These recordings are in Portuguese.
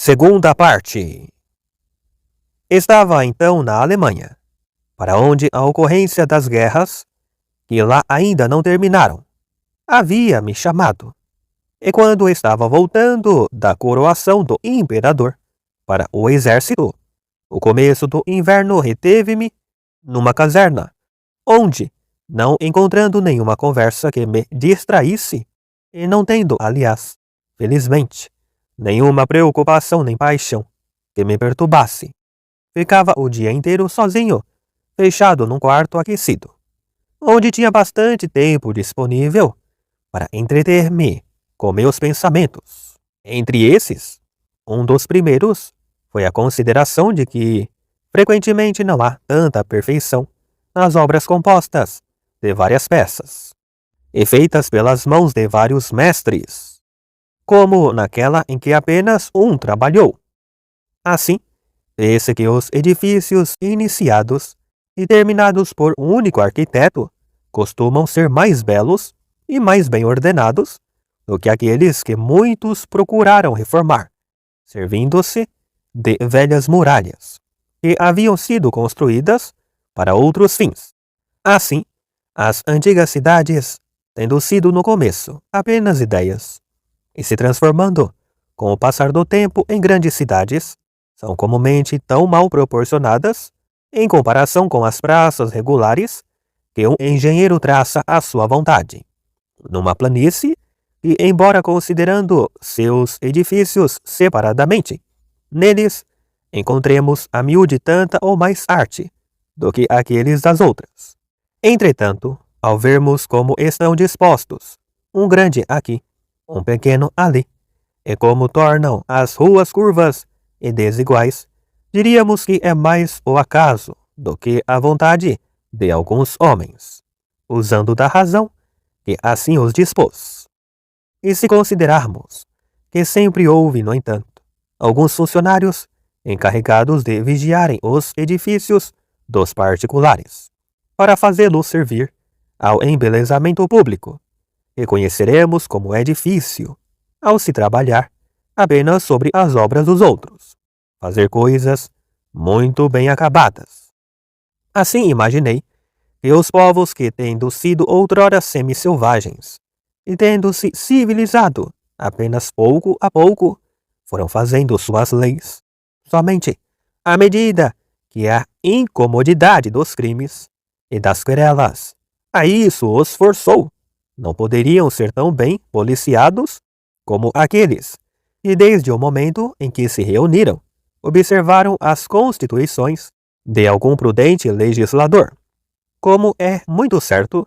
Segunda parte. Estava então na Alemanha, para onde a ocorrência das guerras, que lá ainda não terminaram, havia me chamado. E quando estava voltando da coroação do imperador para o exército, o começo do inverno reteve-me numa caserna, onde, não encontrando nenhuma conversa que me distraísse, e não tendo, aliás, felizmente, nenhuma preocupação nem paixão que me perturbasse, ficava o dia inteiro sozinho, fechado num quarto aquecido, onde tinha bastante tempo disponível para entreter-me com meus pensamentos. Entre esses, um dos primeiros foi a consideração de que frequentemente não há tanta perfeição nas obras compostas de várias peças e feitas pelas mãos de vários mestres, como naquela em que apenas um trabalhou. Assim, esse que os edifícios iniciados e terminados por um único arquiteto costumam ser mais belos e mais bem ordenados do que aqueles que muitos procuraram reformar, servindo-se de velhas muralhas que haviam sido construídas para outros fins. Assim, as antigas cidades, tendo sido no começo apenas ideias, e se transformando, com o passar do tempo, em grandes cidades, são comumente tão mal proporcionadas, em comparação com as praças regulares, que um engenheiro traça à sua vontade, numa planície, e, embora considerando seus edifícios separadamente, neles encontremos a miúde tanta ou mais arte do que aqueles das outras. Entretanto, ao vermos como estão dispostos, um grande aqui, um pequeno ali, e como tornam as ruas curvas e desiguais, diríamos que é mais o acaso do que a vontade de alguns homens, usando da razão que assim os dispôs. E se considerarmos que sempre houve, no entanto, alguns funcionários encarregados de vigiarem os edifícios dos particulares, para fazê-los servir ao embelezamento público, reconheceremos como é difícil, ao se trabalhar apenas sobre as obras dos outros, fazer coisas muito bem acabadas. Assim imaginei que os povos que, tendo sido outrora semi-selvagens e tendo-se civilizado apenas pouco a pouco, foram fazendo suas leis, somente à medida que a incomodidade dos crimes e das querelas a isso os forçou, não poderiam ser tão bem policiados como aqueles que, desde o momento em que se reuniram, observaram as constituições de algum prudente legislador. Como é muito certo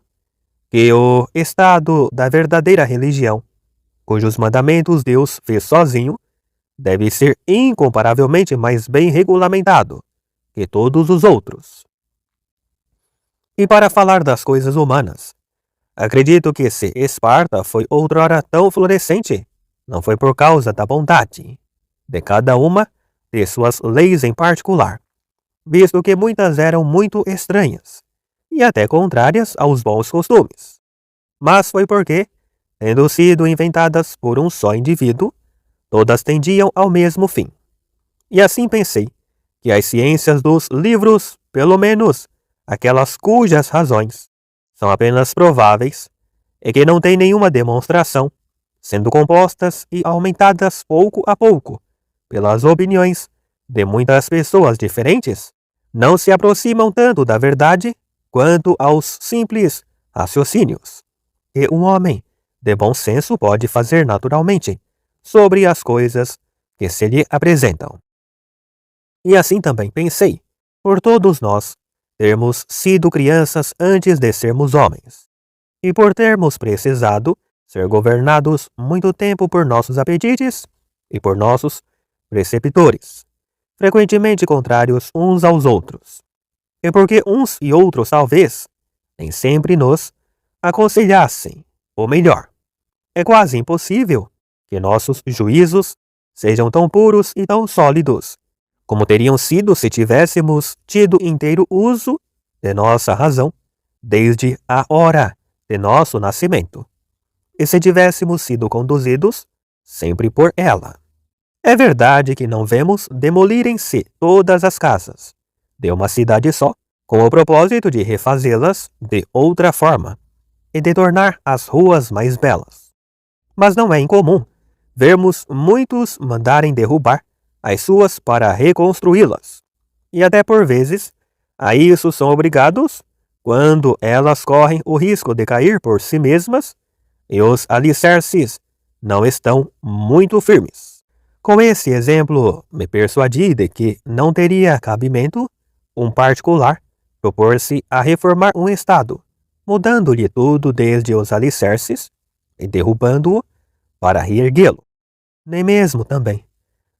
que o estado da verdadeira religião, cujos mandamentos Deus fez sozinho, deve ser incomparavelmente mais bem regulamentado que todos os outros. E para falar das coisas humanas, acredito que se Esparta foi outrora tão florescente, não foi por causa da bondade de cada uma de suas leis em particular, visto que muitas eram muito estranhas e até contrárias aos bons costumes, mas foi porque, tendo sido inventadas por um só indivíduo, todas tendiam ao mesmo fim. E assim pensei que as ciências dos livros, pelo menos aquelas cujas razões são apenas prováveis e que não têm nenhuma demonstração, sendo compostas e aumentadas pouco a pouco pelas opiniões de muitas pessoas diferentes, não se aproximam tanto da verdade quanto aos simples raciocínios que um homem de bom senso pode fazer naturalmente sobre as coisas que se lhe apresentam. E assim também pensei, por todos nós termos sido crianças antes de sermos homens, e por termos precisado ser governados muito tempo por nossos apetites e por nossos preceptores, frequentemente contrários uns aos outros, e porque uns e outros talvez nem sempre nos aconselhassem o melhor. É quase impossível que nossos juízos sejam tão puros e tão sólidos como teriam sido se tivéssemos tido inteiro uso de nossa razão desde a hora de nosso nascimento, e se tivéssemos sido conduzidos sempre por ela. É verdade que não vemos demolirem-se todas as casas de uma cidade só, com o propósito de refazê-las de outra forma e de tornar as ruas mais belas. Mas não é incomum vermos muitos mandarem derrubar as suas para reconstruí-las, e até por vezes a isso são obrigados quando elas correm o risco de cair por si mesmas e os alicerces não estão muito firmes. Com esse exemplo, me persuadi de que não teria cabimento um particular propor-se a reformar um estado, mudando-lhe tudo desde os alicerces e derrubando-o para reerguê-lo. Nem mesmo também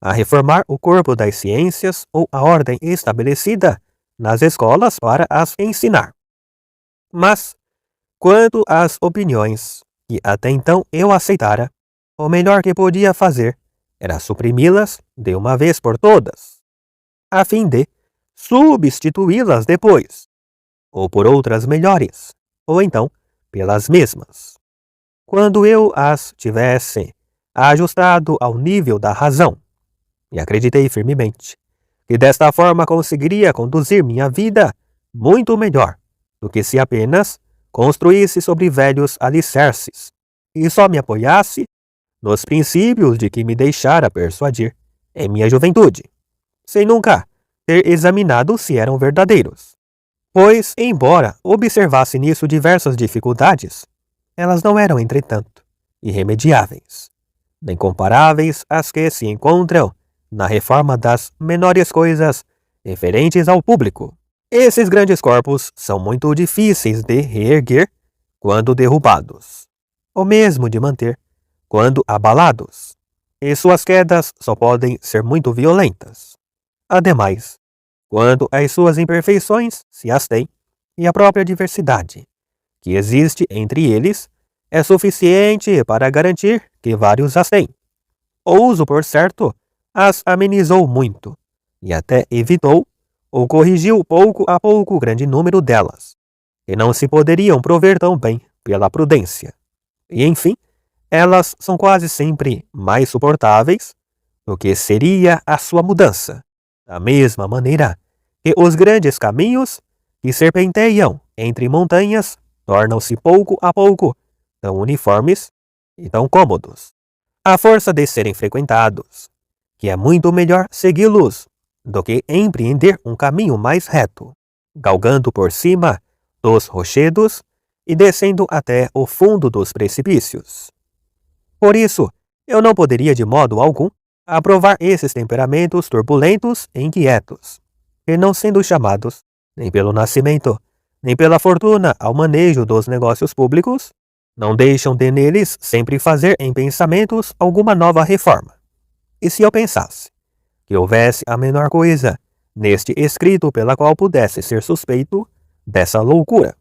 a reformar o corpo das ciências ou a ordem estabelecida nas escolas para as ensinar. Mas, quanto às opiniões que até então eu aceitara, o melhor que podia fazer era suprimi-las de uma vez por todas, a fim de substituí-las depois, ou por outras melhores, ou então pelas mesmas, quando eu as tivesse ajustado ao nível da razão. E acreditei firmemente que desta forma conseguiria conduzir minha vida muito melhor do que se apenas construísse sobre velhos alicerces e só me apoiasse nos princípios de que me deixara persuadir em minha juventude, sem nunca ter examinado se eram verdadeiros. Pois, embora observasse nisso diversas dificuldades, elas não eram, entretanto, irremediáveis, nem comparáveis às que se encontram na reforma das menores coisas referentes ao público. Esses grandes corpos são muito difíceis de reerguer quando derrubados, ou mesmo de manter quando abalados, e suas quedas só podem ser muito violentas. Ademais, quando as suas imperfeições se as têm, e a própria diversidade que existe entre eles é suficiente para garantir que vários as têm. Ouso, por certo, as amenizou muito, e até evitou ou corrigiu pouco a pouco o grande número delas, que não se poderiam prover tão bem pela prudência. E, enfim, elas são quase sempre mais suportáveis do que seria a sua mudança, da mesma maneira que os grandes caminhos que serpenteiam entre montanhas tornam-se pouco a pouco tão uniformes e tão cômodos, à força de serem frequentados, que é muito melhor segui-los do que empreender um caminho mais reto, galgando por cima dos rochedos e descendo até o fundo dos precipícios. Por isso, eu não poderia de modo algum aprovar esses temperamentos turbulentos e inquietos, que não sendo chamados, nem pelo nascimento, nem pela fortuna ao manejo dos negócios públicos, não deixam de neles sempre fazer em pensamentos alguma nova reforma. E se eu pensasse que houvesse a menor coisa neste escrito pela qual pudesse ser suspeito dessa loucura,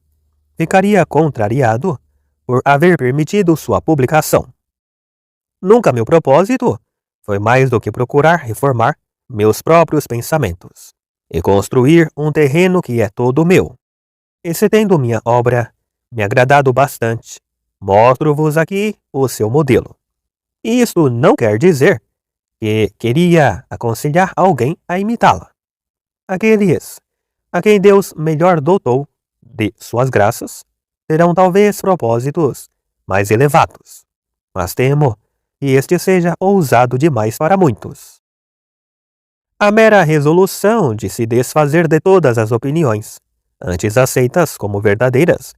ficaria contrariado por haver permitido sua publicação. Nunca meu propósito foi mais do que procurar reformar meus próprios pensamentos e construir um terreno que é todo meu. E se tendo minha obra me agradado bastante, mostro-vos aqui o seu modelo. Isto não quer dizer que queria aconselhar alguém a imitá-la. Aqueles a quem Deus melhor dotou de suas graças terão talvez propósitos mais elevados, mas temo que este seja ousado demais para muitos. A mera resolução de se desfazer de todas as opiniões, antes aceitas como verdadeiras,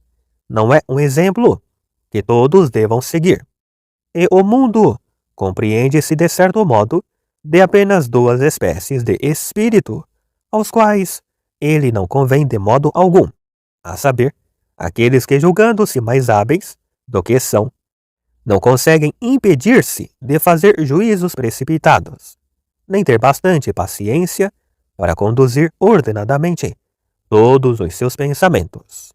não é um exemplo que todos devam seguir. E o mundo compreende-se de certo modo de apenas duas espécies de espírito, aos quais ele não convém de modo algum, a saber, aqueles que julgando-se mais hábeis do que são, não conseguem impedir-se de fazer juízos precipitados, nem ter bastante paciência para conduzir ordenadamente todos os seus pensamentos.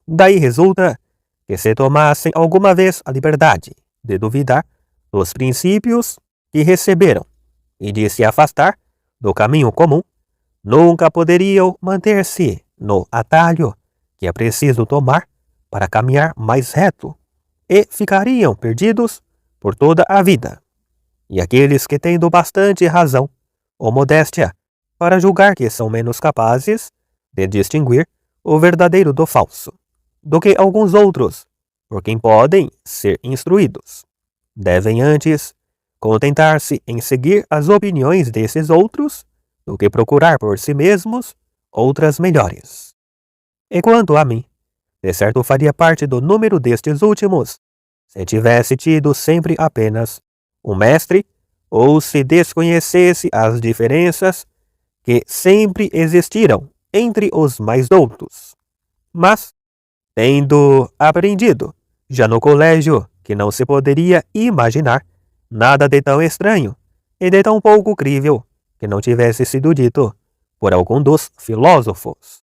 Daí resulta que se tomassem alguma vez a liberdade de duvidar dos princípios que receberam e de se afastar do caminho comum, nunca poderiam manter-se no atalho que é preciso tomar para caminhar mais reto, e ficariam perdidos por toda a vida. e aqueles que tendo bastante razão ou modéstia para julgar que são menos capazes de distinguir o verdadeiro do falso do que alguns outros, por quem podem ser instruídos, devem antes contentar-se em seguir as opiniões desses outros do que procurar por si mesmos outras melhores. E quanto a mim, de certo faria parte do número destes últimos, se tivesse tido sempre apenas um mestre, ou se desconhecesse as diferenças que sempre existiram entre os mais doutos. Mas, tendo aprendido, já no colégio, que não se poderia imaginar nada de tão estranho e de tão pouco crível que não tivesse sido dito por algum dos filósofos.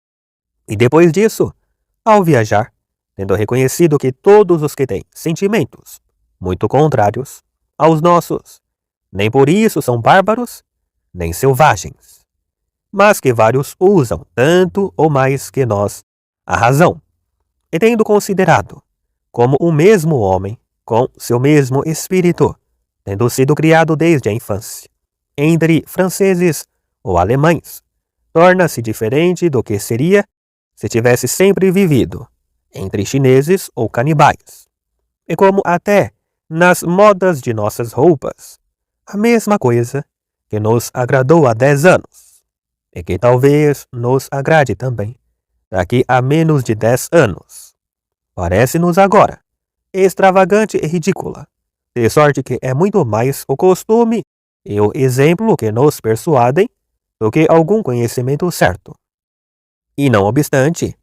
E depois disso, ao viajar, tendo reconhecido que todos os que têm sentimentos muito contrários aos nossos, nem por isso são bárbaros, nem selvagens, mas que vários usam tanto ou mais que nós a razão, e tendo considerado como o mesmo homem, com seu mesmo espírito, tendo sido criado desde a infância, entre franceses ou alemães, torna-se diferente do que seria se tivesse sempre vivido entre chineses ou canibais. E como até nas modas de nossas roupas, a mesma coisa que nos agradou há 10 anos, e que talvez nos agrade também daqui a menos de 10 anos. Parece-nos agora extravagante e ridícula, de sorte que é muito mais o costume e o exemplo que nos persuadem do que algum conhecimento certo. E não obstante,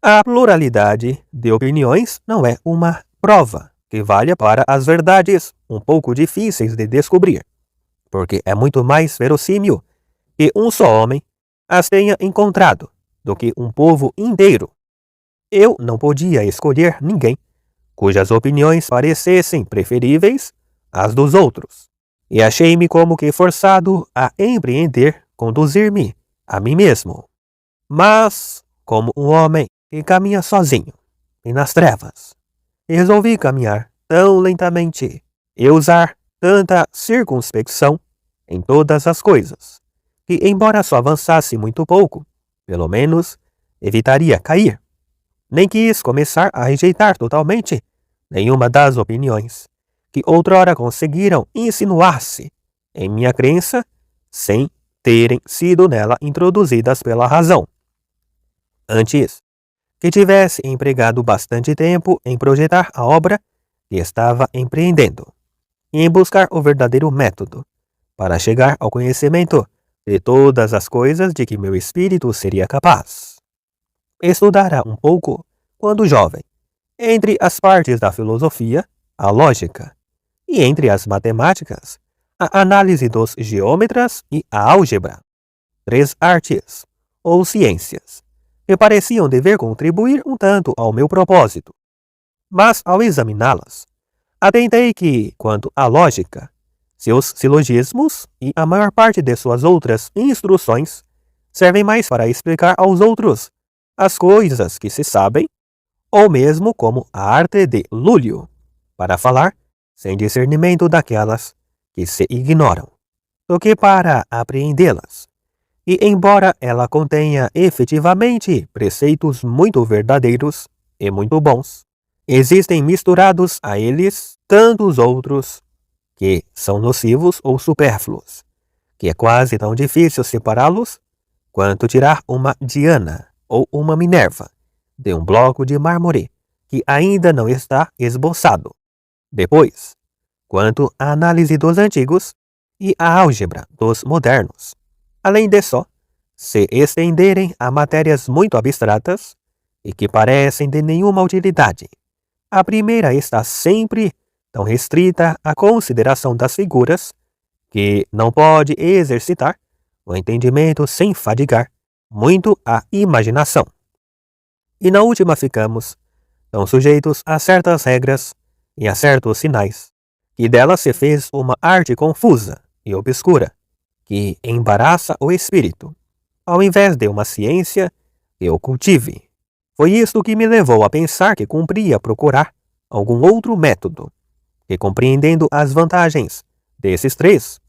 a pluralidade de opiniões não é uma prova que valha para as verdades um pouco difíceis de descobrir, porque é muito mais verossímil que um só homem as tenha encontrado do que um povo inteiro. Eu não podia escolher ninguém cujas opiniões parecessem preferíveis às dos outros, e achei-me como que forçado a empreender conduzir-me a mim mesmo. Mas, como um homem que caminha sozinho e nas trevas, resolvi caminhar tão lentamente e usar tanta circunspecção em todas as coisas, que, embora só avançasse muito pouco, pelo menos evitaria cair. Nem quis começar a rejeitar totalmente nenhuma das opiniões que outrora conseguiram insinuar-se em minha crença sem terem sido nela introduzidas pela razão. Antes, que tivesse empregado bastante tempo em projetar a obra que estava empreendendo e em buscar o verdadeiro método para chegar ao conhecimento de todas as coisas de que meu espírito seria capaz. Estudara um pouco, quando jovem, entre as partes da filosofia, a lógica, e entre as matemáticas, a análise dos geômetras e a álgebra, 3 artes, ou ciências, que pareciam dever contribuir um tanto ao meu propósito. Mas, ao examiná-las, atentei que, quanto à lógica, seus silogismos e a maior parte de suas outras instruções servem mais para explicar aos outros as coisas que se sabem, ou mesmo como a arte de Lúlio, para falar sem discernimento daquelas que se ignoram, do que para apreendê-las. E embora ela contenha efetivamente preceitos muito verdadeiros e muito bons, existem misturados a eles tantos outros que são nocivos ou supérfluos, que é quase tão difícil separá-los quanto tirar uma Diana ou uma Minerva de um bloco de mármore que ainda não está esboçado. Depois, quanto à análise dos antigos e à álgebra dos modernos, além de só se estenderem a matérias muito abstratas e que parecem de nenhuma utilidade, a primeira está sempre tão restrita à consideração das figuras que não pode exercitar o entendimento sem fadigar muito a imaginação. E na última ficamos tão sujeitos a certas regras e a certos sinais, que dela se fez uma arte confusa e obscura, que embaraça o espírito, ao invés de uma ciência que o cultive. Foi isto que me levou a pensar que cumpria procurar algum outro método, que, compreendendo as vantagens desses três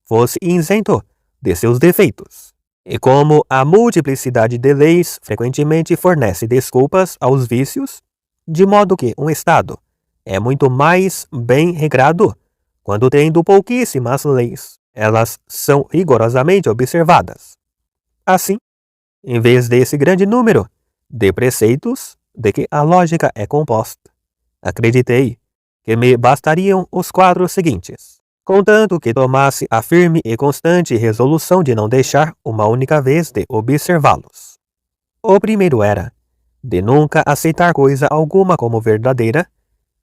fosse isento de seus defeitos. E como a multiplicidade de leis frequentemente fornece desculpas aos vícios, de modo que um Estado é muito mais bem regrado quando, tendo pouquíssimas leis, elas são rigorosamente observadas. Assim, em vez desse grande número de preceitos de que a lógica é composta, acreditei que me bastariam os 4 seguintes, contanto que tomasse a firme e constante resolução de não deixar uma única vez de observá-los. O primeiro era de nunca aceitar coisa alguma como verdadeira,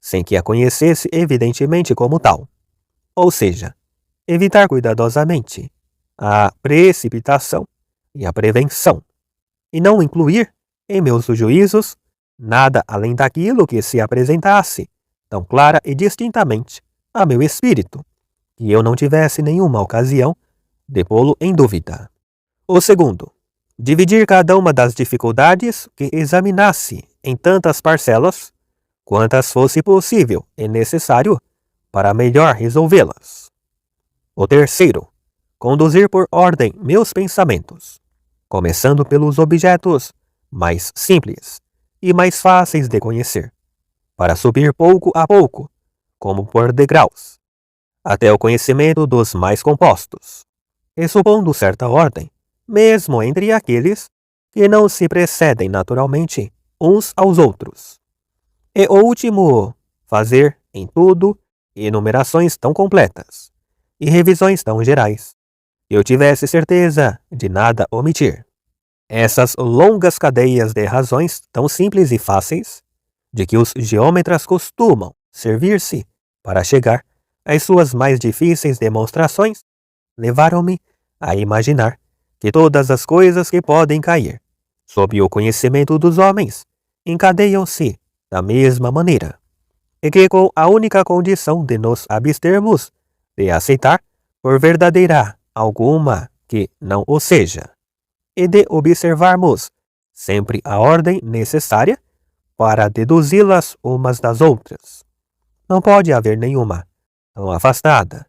sem que a conhecesse evidentemente como tal. Ou seja, evitar cuidadosamente a precipitação e a prevenção, e não incluir em meus juízos nada além daquilo que se apresentasse tão clara e distintamente a meu espírito, que eu não tivesse nenhuma ocasião de pô-lo em dúvida. O segundo, dividir cada uma das dificuldades que examinasse em tantas parcelas, quantas fosse possível e necessário para melhor resolvê-las. O terceiro, conduzir por ordem meus pensamentos, começando pelos objetos mais simples e mais fáceis de conhecer, para subir pouco a pouco, como por degraus, até o conhecimento dos mais compostos, e supondo certa ordem, mesmo entre aqueles que não se precedem naturalmente uns aos outros. E o último, fazer em tudo enumerações tão completas e revisões tão gerais, que eu tivesse certeza de nada omitir. Essas longas cadeias de razões tão simples e fáceis, de que os geômetras costumam servir-se para chegar às suas mais difíceis demonstrações, levaram-me a imaginar que todas as coisas que podem cair sob o conhecimento dos homens encadeiam-se da mesma maneira, e que com a única condição de nos abstermos de aceitar por verdadeira alguma que não o seja, e de observarmos sempre a ordem necessária para deduzi-las umas das outras, não pode haver nenhuma tão afastada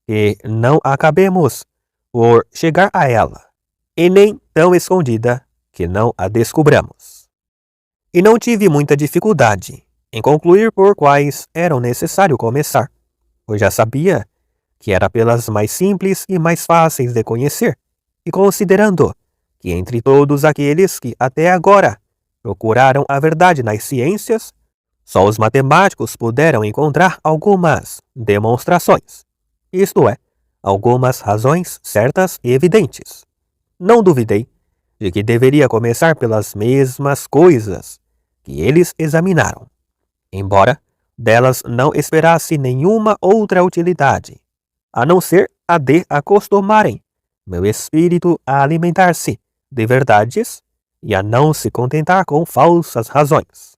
que não acabemos por chegar a ela, e nem tão escondida que não a descubramos. E não tive muita dificuldade em concluir por quais eram necessário começar, pois já sabia que era pelas mais simples e mais fáceis de conhecer, e considerando que entre todos aqueles que até agora procuraram a verdade nas ciências, só os matemáticos puderam encontrar algumas demonstrações, isto é, algumas razões certas e evidentes. Não duvidei de que deveria começar pelas mesmas coisas que eles examinaram, embora delas não esperasse nenhuma outra utilidade, a não ser a de acostumarem meu espírito a alimentar-se de verdades e a não se contentar com falsas razões.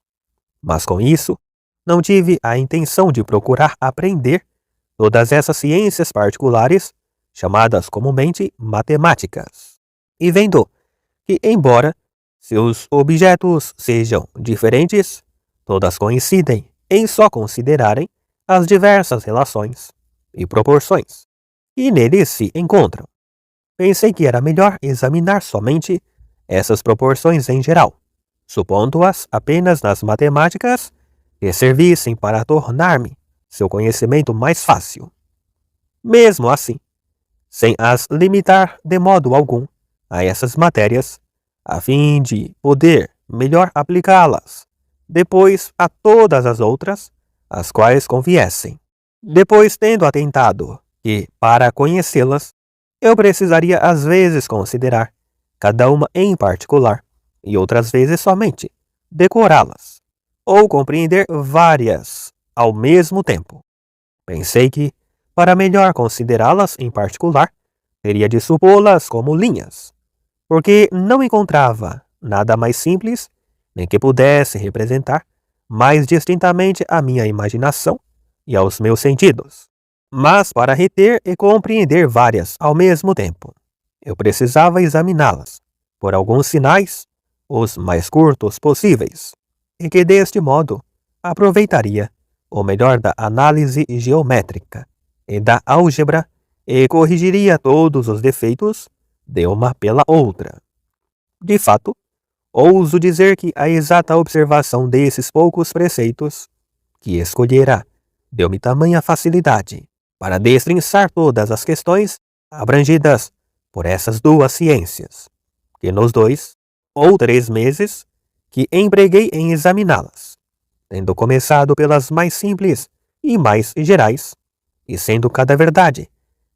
Mas com isso, não tive a intenção de procurar aprender todas essas ciências particulares, chamadas comumente matemáticas. E vendo que, embora seus objetos sejam diferentes, todas coincidem em só considerarem as diversas relações e proporções que neles se encontram, pensei que era melhor examinar somente essas proporções em geral, supondo-as apenas nas matemáticas que servissem para tornar-me seu conhecimento mais fácil. Mesmo assim, sem as limitar de modo algum a essas matérias, a fim de poder melhor aplicá-las depois a todas as outras, as quais conviessem. Depois, tendo atentado que, para conhecê-las, eu precisaria às vezes considerar cada uma em particular, e outras vezes somente decorá-las, ou compreender várias ao mesmo tempo. Pensei que, para melhor considerá-las em particular, teria de supô-las como linhas, porque não encontrava nada mais simples, nem que pudesse representar mais distintamente a minha imaginação e aos meus sentidos. Mas para reter e compreender várias ao mesmo tempo, eu precisava examiná-las por alguns sinais, os mais curtos possíveis, e que deste modo aproveitaria o melhor da análise geométrica e da álgebra e corrigiria todos os defeitos de uma pela outra. De fato, ouso dizer que a exata observação desses poucos preceitos que escolhera deu-me tamanha facilidade para destrinçar todas as questões abrangidas por essas duas ciências, que nos 2 ou 3 meses que empreguei em examiná-las, tendo começado pelas mais simples e mais gerais, e sendo cada verdade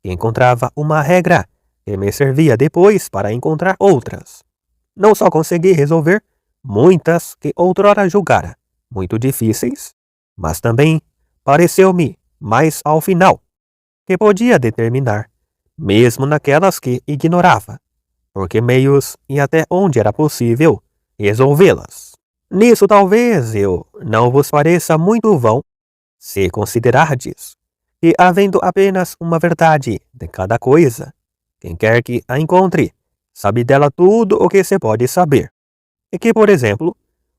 que encontrava uma regra que me servia depois para encontrar outras, não só consegui resolver muitas que outrora julgara muito difíceis, mas também pareceu-me mais ao final que podia determinar, mesmo naquelas que ignorava, por que meios e até onde era possível resolvê-las. Nisso talvez eu não vos pareça muito vão, se considerardes que, havendo apenas uma verdade de cada coisa, quem quer que a encontre sabe dela tudo o que se pode saber, e que, por exemplo,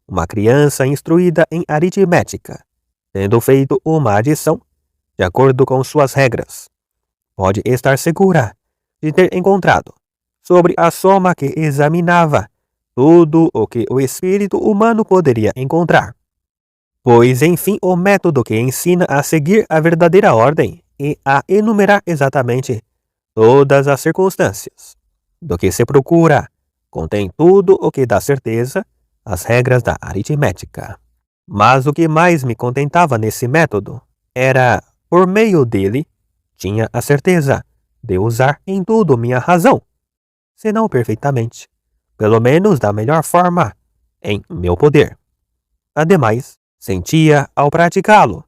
uma criança instruída em aritmética, tendo feito uma adição, de acordo com suas regras, pode estar segura de ter encontrado, sobre a soma que examinava, tudo o que o espírito humano poderia encontrar. Pois, enfim, o método que ensina a seguir a verdadeira ordem e a enumerar exatamente todas as circunstâncias do que se procura contém tudo o que dá certeza às regras da aritmética. Mas o que mais me contentava nesse método era, por meio dele, tinha a certeza de usar em tudo minha razão, se não perfeitamente, pelo menos da melhor forma, em meu poder. Ademais, sentia, ao praticá-lo,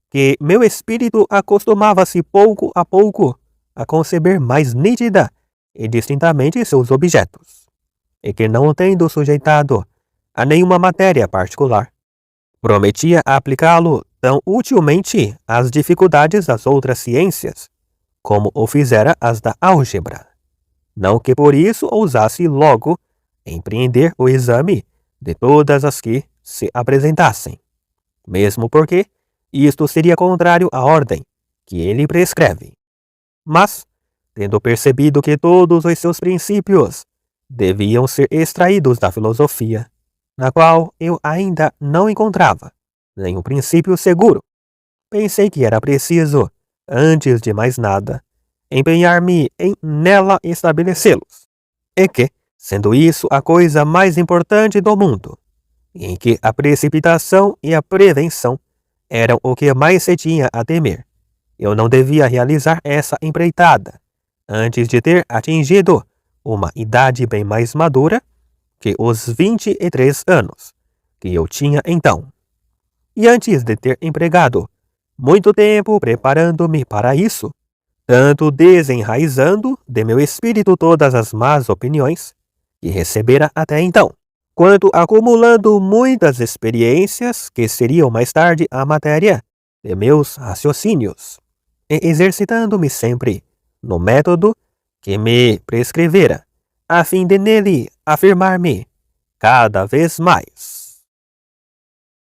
que meu espírito acostumava-se pouco a pouco a conceber mais nítida e distintamente seus objetos, e que, não tendo sujeitado a nenhuma matéria particular, prometia aplicá-lo tão utilmente às dificuldades das outras ciências, como o fizera as da álgebra. Não que por isso ousasse logo empreender o exame de todas as que se apresentassem, mesmo porque isto seria contrário à ordem que ele prescreve. Mas, tendo percebido que todos os seus princípios deviam ser extraídos da filosofia, na qual eu ainda não encontrava nenhum princípio seguro, pensei que era preciso, antes de mais nada, empenhar-me em nela estabelecê-los, e que, sendo isso a coisa mais importante do mundo, em que a precipitação e a prevenção eram o que mais se tinha a temer, eu não devia realizar essa empreitada antes de ter atingido uma idade bem mais madura que os 23 anos que eu tinha então. E antes de ter empregado muito tempo preparando-me para isso, tanto desenraizando de meu espírito todas as más opiniões que recebera até então, quanto acumulando muitas experiências que seriam mais tarde a matéria de meus raciocínios, e exercitando-me sempre no método que me prescrevera, a fim de nele afirmar-me cada vez mais.